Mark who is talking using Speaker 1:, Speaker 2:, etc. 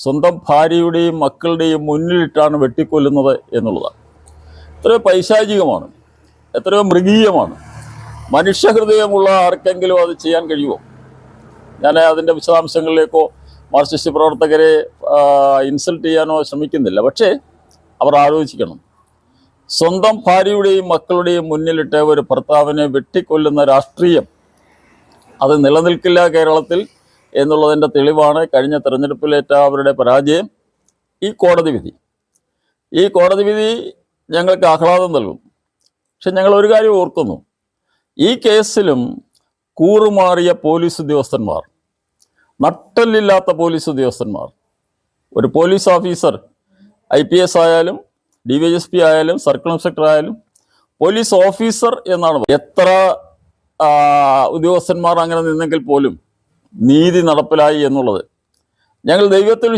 Speaker 1: സ്വന്തം ഭാര്യയുടെയും മക്കളുടെയും മുന്നിലിട്ടാണ് വെട്ടിക്കൊല്ലുന്നത് എന്നുള്ളതാണ്. എത്രയോ പൈശാചികമാണ്, എത്രയോ മൃഗീയമാണ്. മനുഷ്യഹൃദയമുള്ള ആർക്കെങ്കിലും അത് ചെയ്യാൻ കഴിയുമോ? ഞാൻ അതിൻ്റെ വിശദാംശങ്ങളിലേക്കോ മാർക്സിസ്റ്റ് പ്രവർത്തകരെ ഇൻസൾട്ട് ചെയ്യാനോ ശ്രമിക്കുന്നില്ല. പക്ഷേ അവർ ആലോചിക്കണം, സ്വന്തം ഭാര്യയുടെയും മക്കളുടെയും മുന്നിലിട്ട് ഒരു ഭർത്താവിനെ വെട്ടിക്കൊല്ലുന്ന രാഷ്ട്രീയം അത് നിലനിൽക്കില്ല കേരളത്തിൽ എന്നുള്ളതിൻ്റെ തെളിവാണ് കഴിഞ്ഞ തെരഞ്ഞെടുപ്പിലേറ്റ അവരുടെ പരാജയം. ഈ കോടതി വിധി ഞങ്ങൾക്ക് ആഹ്ലാദം നൽകും. പക്ഷെ ഞങ്ങൾ ഒരു കാര്യം ഓർക്കുന്നു, ഈ കേസിലും കൂറുമാറിയ പോലീസ് ഉദ്യോഗസ്ഥന്മാർ, നട്ടല്ലില്ലാത്ത പോലീസ് ഉദ്യോഗസ്ഥന്മാർ, ഒരു പോലീസ് ഓഫീസർ IPS ആയാലും DYSP ആയാലും സർക്കിൾ ഇൻസ്പെക്ടർ ആയാലും പോലീസ് ഓഫീസർ എന്നാണ്. എത്ര ഉദ്യോഗസ്ഥന്മാർ അങ്ങനെ നിന്നെങ്കിൽ പോലും നീതി നടപ്പിലായി എന്നുള്ളത് ഞങ്ങൾ ദൈവത്തിൽ